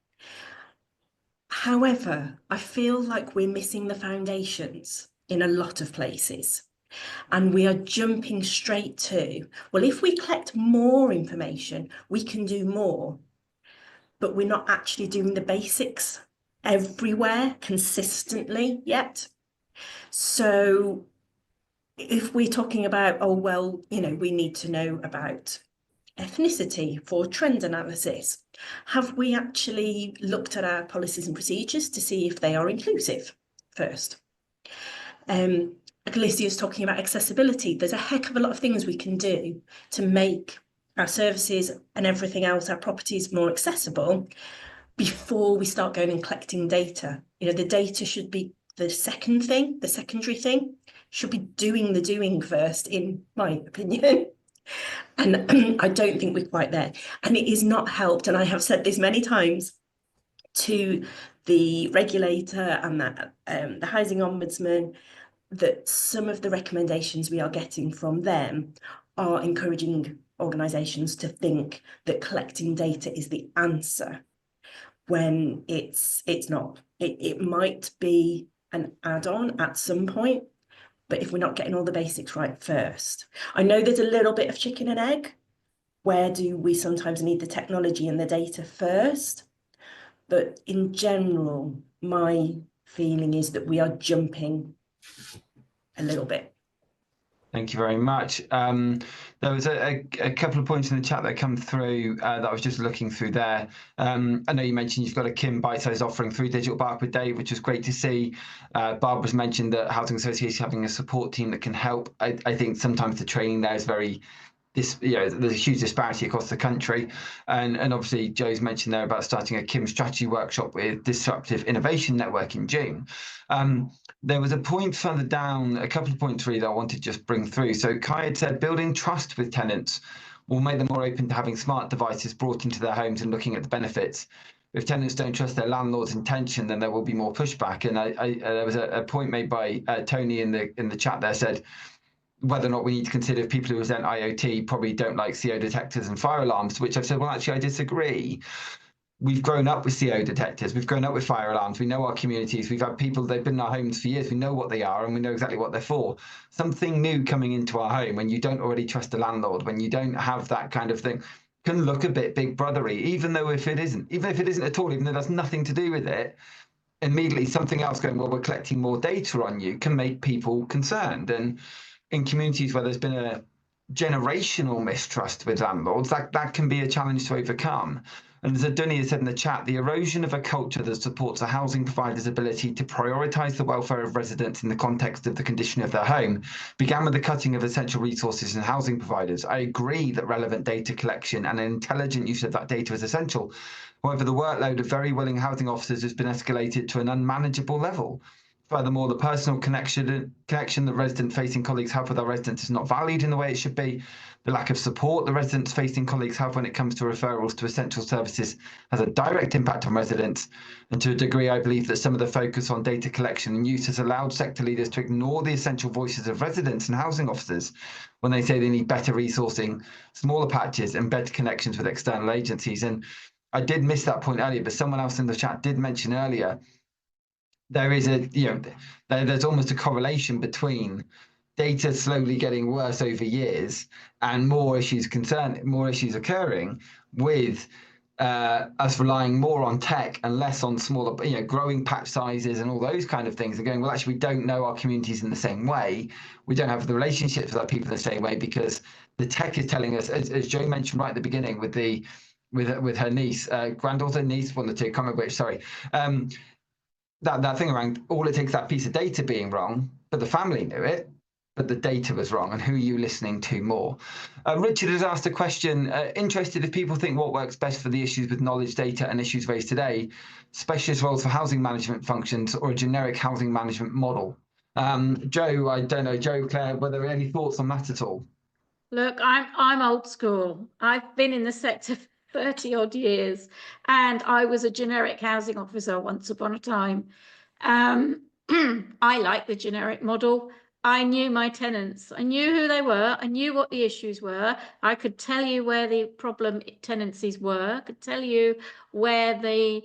However, I feel like we're missing the foundations in a lot of places. And we are jumping straight to, well, if we collect more information, we can do more. But we're not actually doing the basics everywhere consistently yet. So if we're talking about, oh, well, you know, we need to know about ethnicity for trend analysis, have we actually looked at our policies and procedures to see if they are inclusive first? Alicia is talking about accessibility. There's a heck of a lot of things we can do to make our services and everything else, our properties, more accessible before we start going and collecting data. You know, the data should be the secondary thing, should be doing the doing first, in my opinion. And I don't think we're quite there. And it is not helped, and I have said this many times to the regulator and the housing ombudsman, that some of the recommendations we are getting from them are encouraging organisations to think that collecting data is the answer, when it's not. It might be an add-on at some point, but if we're not getting all the basics right first. I know there's a little bit of chicken and egg. Where do we sometimes need the technology and the data first? But in general, my feeling is that we are jumping a little bit. Thank you very much. There was a couple of points in the chat that come through that I was just looking through there. I know you mentioned you've got a Kim bite-sized offering through Digital Bark with Dave, which was great to see. Barbara's mentioned that housing associations having a support team that can help. I think sometimes the training there is very there's a huge disparity across the country, and obviously Joe's mentioned there about starting a Kim strategy workshop with Disruptive Innovation Network in June. There was a point further down, a couple of points really that I wanted to just bring through. So Kai had said building trust with tenants will make them more open to having smart devices brought into their homes and looking at the benefits. If tenants don't trust their landlord's intention, then there will be more pushback. And there was a point made by Tony in the chat there, said whether or not we need to consider if people who resent IoT probably don't like CO detectors and fire alarms, to which I've said, well, actually, I disagree. We've grown up with CO detectors. We've grown up with fire alarms. We know our communities. We've had people, they've been in our homes for years. We know what they are and we know exactly what they're for. Something new coming into our home when you don't already trust the landlord, when you don't have that kind of thing, can look a bit big brothery, even if it isn't at all, even though that's nothing to do with it. Immediately something else going, well, we're collecting more data on you, can make people concerned. And in communities where there's been a generational mistrust with landlords, that can be a challenge to overcome. And as Aduni has said in the chat, the erosion of a culture that supports a housing provider's ability to prioritise the welfare of residents in the context of the condition of their home began with the cutting of essential resources and housing providers. I agree that relevant data collection and an intelligent use of that data is essential. However, the workload of very willing housing officers has been escalated to an unmanageable level. Furthermore, the personal connection that resident-facing colleagues have with our residents is not valued in the way it should be. The lack of support the residents-facing colleagues have when it comes to referrals to essential services has a direct impact on residents. And to a degree, I believe that some of the focus on data collection and use has allowed sector leaders to ignore the essential voices of residents and housing officers when they say they need better resourcing, smaller patches, and better connections with external agencies. And I did miss that point earlier, but someone else in the chat did mention earlier there is there's almost a correlation between data slowly getting worse over years and more issues occurring with us relying more on tech and less on smaller, growing patch sizes and all those kind of things, and going, well, actually, we don't know our communities in the same way. We don't have the relationships with our people in the same way because the tech is telling us, as Joe mentioned right at the beginning with her niece, granddaughter, niece, one of the two, can't remember which, sorry. That thing around all it takes that piece of data being wrong, but the family knew it, but the data was wrong, and who are you listening to more? Richard has asked a question, interested if people think what works best for the issues with knowledge data and issues raised today, specialist roles for housing management functions or a generic housing management model. Joe, I don't know, Joe, Claire, were there any thoughts on that at all? Look, I'm old school. I've been in the sector 30 odd years, and I was a generic housing officer once upon a time. I like the generic model. I knew my tenants. I knew who they were. I knew what the issues were. I could tell you where the problem tenancies were. I could tell you where the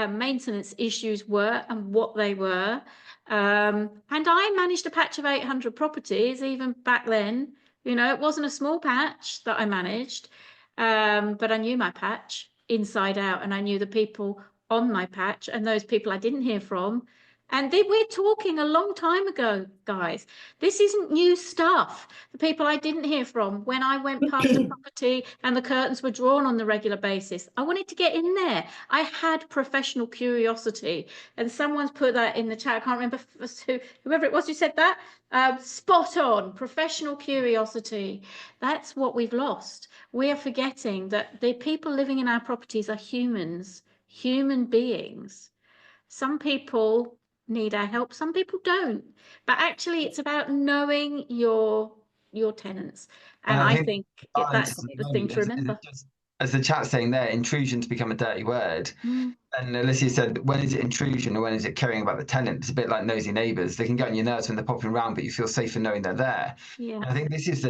maintenance issues were and what they were. And I managed a patch of 800 properties even back then. It wasn't a small patch that I managed. But I knew my patch inside out, and I knew the people on my patch and those people I didn't hear from. And we're talking a long time ago, guys. This isn't new stuff. The people I didn't hear from when I went past a property and the curtains were drawn on the regular basis. I wanted to get in there. I had professional curiosity. And someone's put that in the chat. I can't remember whoever it was who said that. Spot on, professional curiosity. That's what we've lost. We are forgetting that the people living in our properties are humans, human beings. Some people need our help, some people don't. But actually, it's about knowing your tenants. And I think that's the thing to remember. As the chat's saying there, intrusion's become a dirty word. And Alicia said, when is it intrusion or when is it caring about the tenant? It's a bit like nosy neighbours. They can get on your nerves when they're popping around, but you feel safer knowing they're there. Yeah. And I think this is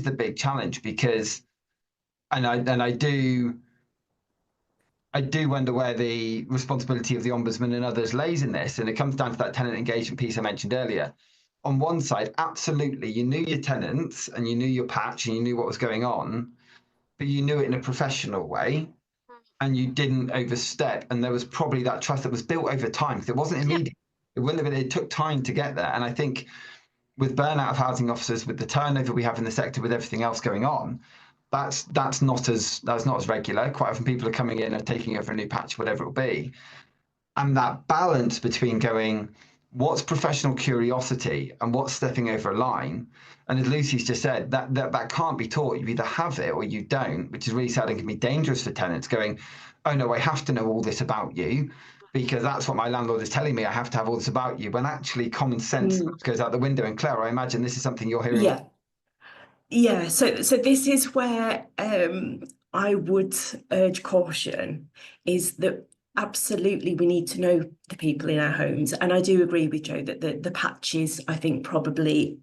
the big challenge because, I do wonder where the responsibility of the Ombudsman and others lays in this. And it comes down to that tenant engagement piece I mentioned earlier. On one side, absolutely, you knew your tenants and you knew your patch and you knew what was going on, but you knew it in a professional way and you didn't overstep. And there was probably that trust that was built over time because it wasn't immediate. It took time to get there. And I think with burnout of housing officers, with the turnover we have in the sector, with everything else going on, that's not as regular. Quite often people are coming in and taking over a new patch, whatever it will be. And that balance between going, what's professional curiosity and what's stepping over a line, and as Lucy's just said, that can't be taught. You either have it or you don't, which is really sad and can be dangerous for tenants going, oh no, I have to know all this about you because that's what my landlord is telling me. I have to have all this about you, when actually common sense goes out the window. And Claire, I imagine this is something you're hearing. Yeah. So this is where I would urge caution, is that absolutely we need to know the people in our homes. And I do agree with Joe that the patches, I think, probably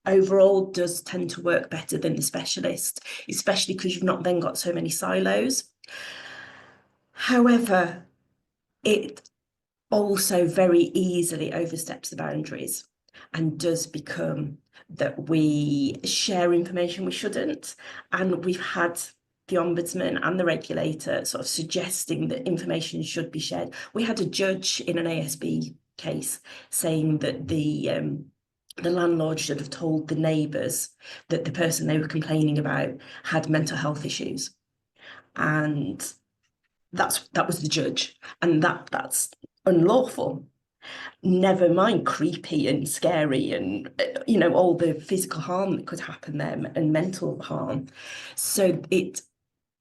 overall does tend to work better than the specialist, especially because you've not then got so many silos. However, it also very easily oversteps the boundaries and does become that we share information we shouldn't. And we've had the Ombudsman and the regulator sort of suggesting that information should be shared. We had a judge in an ASB case saying that the landlord should have told the neighbours that the person they were complaining about had mental health issues. And that was the judge, and that's unlawful. Never mind creepy and scary and, you know, all the physical harm that could happen there and mental harm. So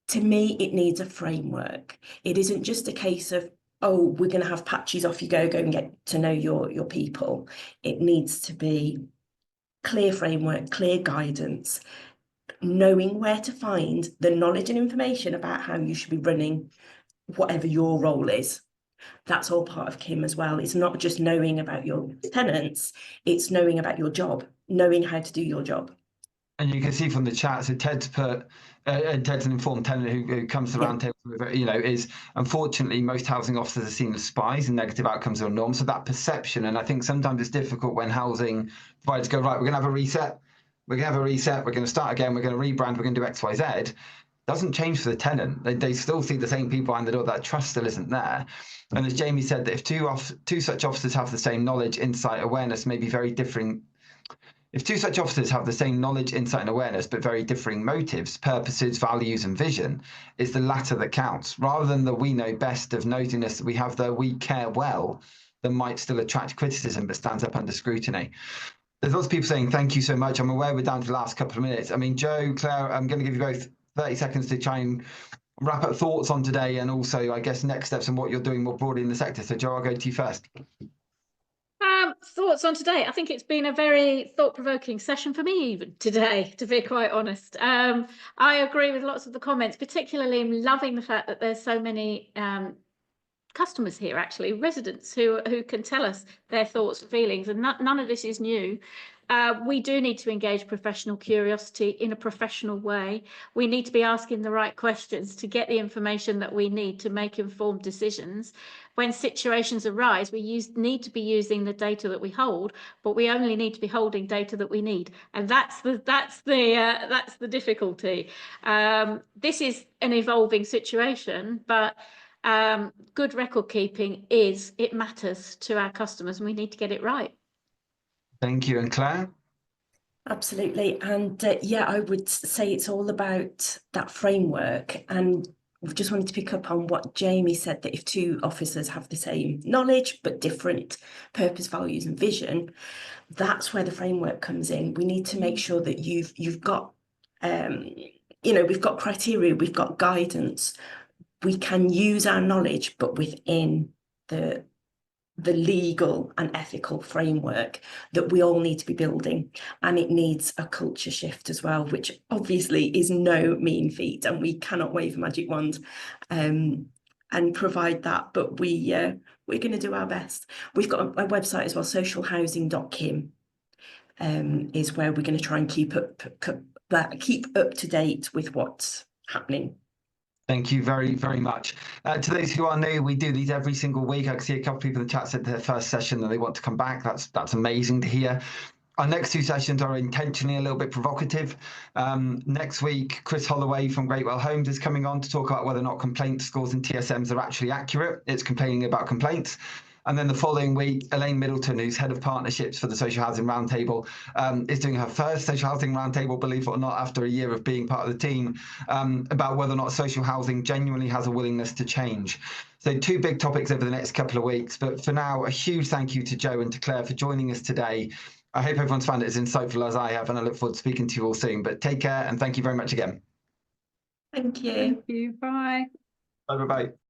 to me, it needs a framework. It isn't just a case of, oh, we're going to have patches, off you go and get to know your people. It needs to be clear framework, clear guidance, knowing where to find the knowledge and information about how you should be running whatever your role is. That's all part of KIM as well. It's not just knowing about your tenants, it's knowing about your job, knowing how to do your job. And you can see from the chat, so Ted's put, Ted's an informed tenant who comes to the roundtable, you know, is unfortunately most housing officers are seen as spies and negative outcomes are a norm. So that perception, and I think sometimes it's difficult when housing providers go, right, we're going to have a reset. We're going to have a reset. We're going to start again. We're going to rebrand. We're going to do X, Y, Z. Doesn't change for the tenant. They still see the same people behind the door. That trust still isn't there. And as Jamie said, that if two such officers have the same knowledge, insight, awareness, may be very differing. If two such officers have the same knowledge, insight, and awareness, but very differing motives, purposes, values, and vision, it's the latter that counts. Rather than the we know best of nosiness that we have the we care well, that might still attract criticism but stands up under scrutiny. There's lots of people saying thank you so much. I'm aware we're down to the last couple of minutes. I mean, Joe, Claire, I'm going to give you both 30 seconds to try and wrap up thoughts on today and also, I guess, next steps and what you're doing more broadly in the sector. So, Joe, I'll go to you first. Thoughts on today. I think it's been a very thought-provoking session for me even today, to be quite honest. I agree with lots of the comments, particularly I'm loving the fact that there's so many customers here, actually, residents who can tell us their thoughts and feelings, and none of this is new. We do need to engage professional curiosity in a professional way. We need to be asking the right questions to get the information that we need to make informed decisions. When situations arise, we need to be using the data that we hold, but we only need to be holding data that we need, and that's the difficulty. This is an evolving situation, but good record keeping it matters to our customers, and we need to get it right. Thank you. And Claire? Absolutely. And yeah, I would say it's all about that framework. And we just wanted to pick up on what Jamie said, that if two officers have the same knowledge but different purpose, values and vision, that's where the framework comes in. We need to make sure that you've got, we've got criteria, we've got guidance. We can use our knowledge, but within the legal and ethical framework that we all need to be building. And it needs a culture shift as well, which obviously is no mean feat, and we cannot wave a magic wand and provide that, but we're going to do our best. We've got a website as well, socialhousing.kim, is where we're going to try and keep up to date with what's happening. Thank you very, very much. To those who are new, we do these every single week. I can see a couple of people in the chat said their first session and they want to come back. That's amazing to hear. Our next two sessions are intentionally a little bit provocative. Next week, Chris Holloway from Greatwell Homes is coming on to talk about whether or not complaint scores and TSMs are actually accurate. It's complaining about complaints. And then the following week, Elaine Middleton, who's head of partnerships for the Social Housing Roundtable, is doing her first Social Housing Roundtable, believe it or not, after a year of being part of the team, about whether or not social housing genuinely has a willingness to change. So 2 big topics over the next couple of weeks. But for now, a huge thank you to Jo and to Clare for joining us today. I hope everyone's found it as insightful as I have, and I look forward to speaking to you all soon. But take care, and thank you very much again. Thank you. Thank you. Bye. Bye-bye.